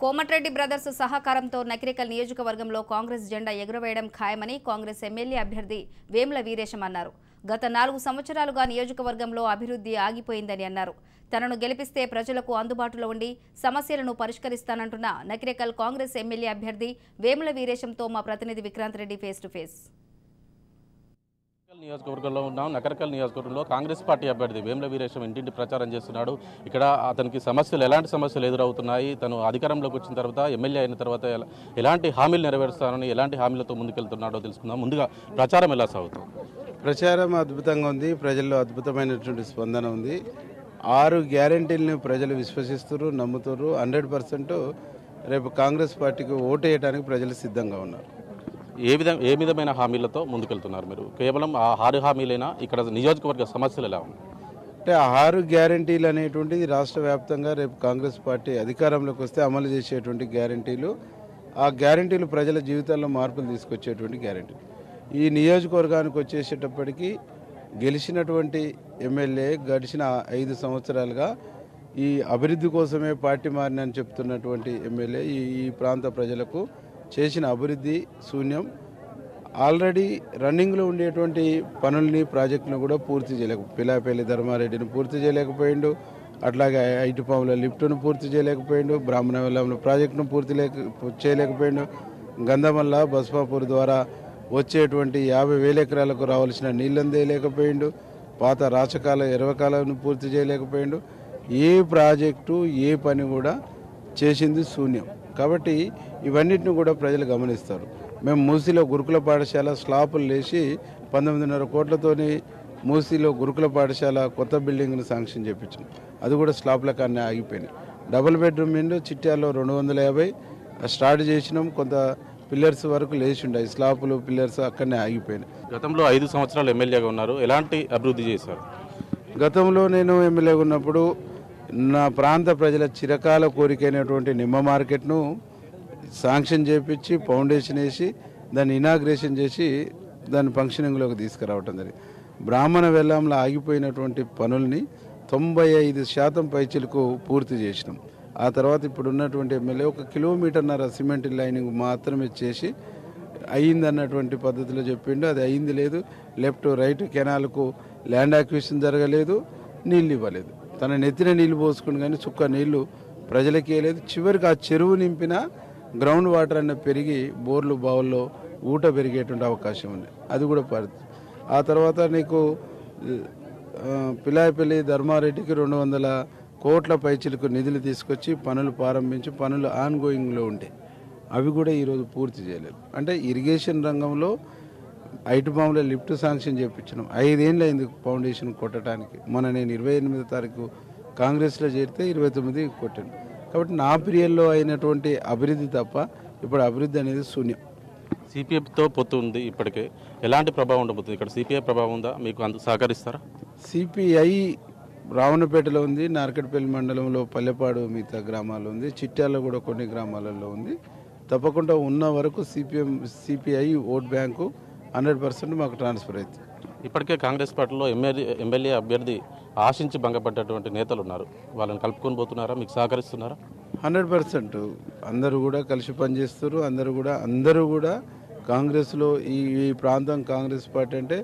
Komatireddy brothers సహకారంతో నకిరేకల్ నియోజకవర్గంలో కాంగ్రెస్ జెండా ఎగురవేయడం ఖాయమని కాంగ్రెస్ ఎమ్మెల్యే అభ్యర్థి వేముల వీరేశం అన్నారు. గత 4 సంవత్సరాలుగా నియోజకవర్గంలో అభివృద్ధి ఆగిపోయిందని అన్నారు. తనను గెలిపిస్తే ప్రజలకు అందుబాటులో ఉండి సమస్యలను పరిష్కరిస్తానంటున్న నకిరేకల్ కాంగ్రెస్ ఎమ్మెల్యే అభ్యర్థి వేముల వీరేశంతో మా ప్రతినిధి Vikrant Reddy face to face. నియోజకవర్గంలో ఉన్నాం. నకరకల్ నియోజకవర్గంలో కాంగ్రెస్ పార్టీ అభ్యర్థి వేముల వీరేశం ఇంటింటి ప్రచారం చేస్తున్నాడు. ఇక్కడ అతనికి ఎలాంటి సమస్యలు ఎదురవుతున్నాయి, తను అధికారంలోకి వచ్చిన తర్వాత ఎమ్మెల్యే అయిన తర్వాత ఎలాంటి హామీలు నెరవేరుస్తానని ఎలాంటి హామీలతో ముందుకెళ్తున్నాడో తెలుసుకుందాం. ముందుగా ప్రచారం ఎలా సాగుతుంది? ప్రచారం అద్భుతంగా ఉంది. ప్రజల్లో అద్భుతమైనటువంటి స్పందన ఉంది. 6 గ్యారెంటీలను ప్రజలు విశ్వసిస్తున్నారు, నమ్ముతారు. 100% రేపు కాంగ్రెస్ పార్టీకి ఓటు వేయడానికి ప్రజలు సిద్ధంగా ఉన్నారు. ఏ విధమైన హామీలతో ముందుకెళ్తున్నారు మీరు? కేవలం ఆ 6 హామీలైనా ఇక్కడ నియోజకవర్గ సమస్యలు ఎలా ఉన్నాయి? అంటే 6 గ్యారెంటీలు అనేటువంటిది రాష్ట్ర వ్యాప్తంగా రేపు కాంగ్రెస్ పార్టీ అధికారంలోకి వస్తే అమలు చేసేటువంటి గ్యారెంటీలు. ఆ గ్యారెంటీలు ప్రజల జీవితాల్లో మార్పులు తీసుకొచ్చేటువంటి గ్యారెంటీలు. ఈ నియోజకవర్గానికి వచ్చేసేటప్పటికి గెలిచినటువంటి ఎమ్మెల్యే గడిచిన 5 సంవత్సరాలుగా ఈ అభివృద్ధి కోసమే పార్టీ మారినని చెప్తున్నటువంటి ఎమ్మెల్యే ఈ ప్రాంత ప్రజలకు చేసిన అభివృద్ధి శూన్యం. ఆల్రెడీ రన్నింగ్లో ఉండేటువంటి పనుల్ని ప్రాజెక్టును కూడా పూర్తి పిలాపల్లి ధర్మారెడ్డిని పూర్తి చేయలేకపోయిండు. అట్లాగే ఐటిపాముల లిఫ్ట్ను పూర్తి చేయలేకపోయిండు. బ్రాహ్మణవెల్లంలో ప్రాజెక్టును చేయలేకపోయిండు. గంధమల్ల బస్మాపూర్ ద్వారా వచ్చేటువంటి 50,000 ఎకరాలకు రావాల్సిన నీళ్ళని తేయలేకపోయిండు. పాత రాచకాల ఎరవకాలను పూర్తి చేయలేకపోయిండు. ఏ ప్రాజెక్టు ఏ పని కూడా చేసింది శూన్యం. కాబట్టి ఇవన్నిటిని కూడా ప్రజలు గమనిస్తారు. మేము మూసీలో గురుకుల పాఠశాల స్లాపులు లేచి 19.5 కోట్లతోని మూసీలో గురుకుల పాఠశాల కొత్త బిల్డింగ్ను శాంక్షన్ చేయించాం. అది కూడా స్లాప్ల కన్నా ఆగిపోయినాయి. డబుల్ బెడ్రూమ్ ఇండ్లు చిట్యాల్లో 250 స్టార్ట్ చేసినాం. కొంత పిల్లర్స్ వరకు లేచి ఉండే స్లాపులు పిల్లర్స్ అక్కడనే ఆగిపోయినాయి. గతంలో 5 సంవత్సరాలు ఎమ్మెల్యేగా ఉన్నారు. ఎలాంటి అభివృద్ధి చేశారు? గతంలో నేను ఎమ్మెల్యేగా ఉన్నప్పుడు నా ప్రాంత ప్రజల చిరకాల కోరికైనటువంటి నిమ్మ మార్కెట్ను శాంక్షన్ చేయించి ఫౌండేషన్ వేసి దాన్ని ఇనాగ్రేషన్ చేసి దాన్ని ఫంక్షనింగ్లోకి తీసుకురావటం జరిగింది. బ్రాహ్మణ వెల్లంలో ఆగిపోయినటువంటి పనుల్ని 95% పైచిలకు పూర్తి చేసినాం. ఆ తర్వాత ఇప్పుడు ఉన్నటువంటి ఎమ్మెల్యే 1 కిలోమీటర్న్నర సిమెంట్ లైనింగ్ మాత్రమే చేసి అయ్యింది అన్నటువంటి పద్ధతిలో చెప్పిండు. అది అయ్యింది లేదు. లెఫ్ట్ రైట్ కెనాల్కు ల్యాండ్ అక్విజిషన్ జరగలేదు, నీళ్ళు ఇవ్వలేదు. తన నెత్తిన నీళ్లు పోసుకుని కానీ చుక్క నీళ్లు ప్రజలకి వేయలేదు. చివరికి ఆ చెరువు నింపిన గ్రౌండ్ వాటర్ అన్న పెరిగి బోర్లు బావుల్లో ఊట పెరిగేటువంటి అవకాశం ఉంది. అది కూడా ఆ తర్వాత నీకు పిలాయపల్లి ధర్మారెడ్డికి 200 కోట్ల పైచిలకు నిధులు తీసుకొచ్చి పనులు ప్రారంభించి పనులు ఆన్గోయింగ్లో ఉండే అవి కూడా ఈరోజు పూర్తి చేయలేదు. అంటే ఇరిగేషన్ రంగంలో ఐటిపాముల లిఫ్ట్ శాంక్షన్ చేయించినాం. 5 ఏళ్ళు అయింది ఫౌండేషన్ కొట్టడానికి. నేను 28వ తారీఖు కాంగ్రెస్లో చేరితే 29 కొట్టాను. కాబట్టి నా పీరియడ్లో అయినటువంటి అభివృద్ధి తప్ప ఇప్పుడు అభివృద్ధి అనేది శూన్యం. సిపిఐతో పొత్తు ఉంది. ఇప్పటికే ఎలాంటి ప్రభావం ఉండబోతుంది? ఇక్కడ సిపిఐ ప్రభావం ఉందా? మీకు సహకరిస్తారా? సిపిఐ రావణపేటలో ఉంది, నార్కట్పల్లి మండలంలో పల్లెపాడు మిగతా గ్రామాల్లో ఉంది, చిట్యాల్లో కూడా కొన్ని గ్రామాలలో ఉంది. తప్పకుండా ఉన్న వరకు సిపిఐ ఓట్ బ్యాంకు 100% మాకు ట్రాన్స్ఫర్ అవుతుంది. ఇప్పటికే కాంగ్రెస్ పార్టీలో ఎమ్మెల్యే అభ్యర్థి ఆశించి భంగపడ్డటువంటి నేతలు ఉన్నారు. వాళ్ళని కలుపుకొని పోతున్నారా? మీకు సహకరిస్తున్నారా? 100% అందరూ కూడా కలిసి పనిచేస్తారు. అందరూ కూడా కాంగ్రెస్లో ఈ ప్రాంతం కాంగ్రెస్ పార్టీ అంటే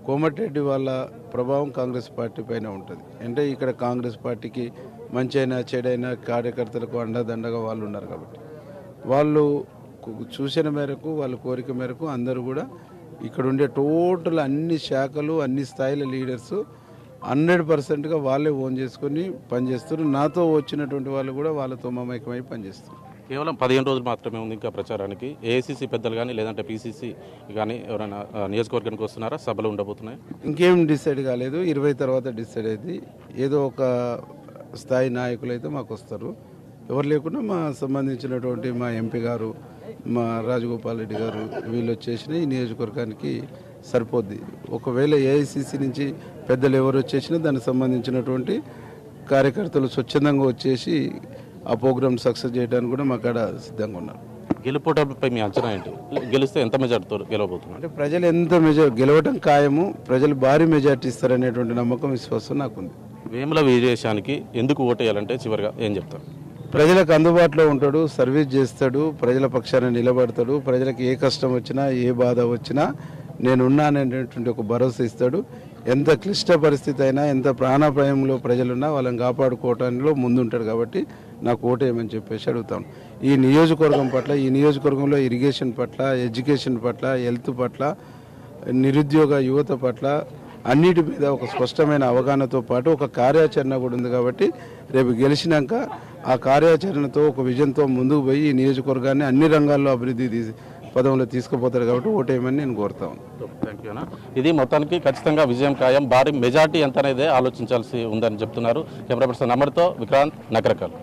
కోమటిరెడ్డి వాళ్ళ ప్రభావం కాంగ్రెస్ పార్టీ పైన ఉంటుంది. అంటే ఇక్కడ కాంగ్రెస్ పార్టీకి మంచైనా చెడైనా కార్యకర్తలకు అండదండగా వాళ్ళు ఉన్నారు. కాబట్టి వాళ్ళు చూసిన మేరకు వాళ్ళ కోరిక మేరకు అందరూ కూడా ఇక్కడ ఉండే టోటల్ అన్ని శాఖలు అన్ని స్థాయిల లీడర్స్ 100%గా వాళ్ళే ఓన్ చేసుకొని పనిచేస్తారు. నాతో వచ్చినటువంటి వాళ్ళు కూడా వాళ్ళతో మమైకమై పనిచేస్తారు. కేవలం 15 రోజులు మాత్రమే ఉంది ఇంకా ప్రచారానికి. ఏఐసిసి పెద్దలు కానీ లేదంటే పిసిసి కానీ ఎవరైనా నియోజకవర్గానికి వస్తున్నారా? సభలు ఉండబోతున్నాయి? ఇంకేం డిసైడ్ కాలేదు. 20 తర్వాత డిసైడ్ అయింది. ఏదో ఒక స్థాయి నాయకులు అయితే మాకు వస్తారు. ఎవరు లేకుండా మా సంబంధించినటువంటి మా ఎంపీ గారు, మా రాజగోపాల్ రెడ్డి గారు వీళ్ళు వచ్చేసిన ఈ నియోజకవర్గానికి సరిపోద్ది. ఒకవేళ ఏఐసిసి నుంచి పెద్దలు ఎవరు వచ్చేసినా దానికి సంబంధించినటువంటి కార్యకర్తలు స్వచ్ఛందంగా వచ్చేసి ఆ ప్రోగ్రామ్ సక్సెస్ చేయడానికి కూడా మా కాడ సిద్ధంగా ఉన్నారు. గెలుపోటపై మీ అంచనా ఏంటి? గెలిస్తే ఎంత మెజార్టీతో గెలవబోతున్నారు? అంటే ప్రజలు గెలవడం ఖాయము. ప్రజలు భారీ మెజార్టీ ఇస్తారనేటువంటి నమ్మకం, విశ్వాసం నాకుంది. వేముల వీరేశానికి ఎందుకు ఓటేయాలంటే చివరిగా ఏం చెప్తారు? ప్రజలకు అందుబాటులో ఉంటాడు, సర్వీస్ చేస్తాడు, ప్రజల పక్షాన నిలబడతాడు, ప్రజలకు ఏ కష్టం వచ్చినా ఏ బాధ వచ్చినా నేనున్నాననేటువంటి ఒక భరోసా ఇస్తాడు. ఎంత క్లిష్ట పరిస్థితి అయినా ఎంత ప్రాణాపాయంలో ప్రజలున్నా వాళ్ళని కాపాడుకోవటానిలో ముందుంటాడు. కాబట్టి నాకు ఓటేయమని చెప్పేసి అడుగుతాను. ఈ నియోజకవర్గం పట్ల, ఈ నియోజకవర్గంలో ఇరిగేషన్ పట్ల, ఎడ్యుకేషన్ పట్ల, హెల్త్ పట్ల, నిరుద్యోగ యువత పట్ల అన్నిటి మీద ఒక స్పష్టమైన అవగాహనతో పాటు ఒక కార్యాచరణ కూడా ఉంది. కాబట్టి రేపు గెలిచినాక ఆ కార్యాచరణతో ఒక విజన్తో ముందుకు పోయి ఈ నియోజకవర్గాన్ని అన్ని రంగాల్లో అభివృద్ధి పదంలో తీసుకుపోతారు. కాబట్టి ఓటేయమని నేను కోరుతాను. థ్యాంక్ యూ అన్న. ఇది మొత్తానికి ఖచ్చితంగా విజయం ఖాయం. భారీ మెజార్టీ ఎంత అనేది ఆలోచించాల్సి ఉందని చెప్తున్నారు. కెమెరా పర్సన్ అమర్తో విక్రాంత్, నకరకల్.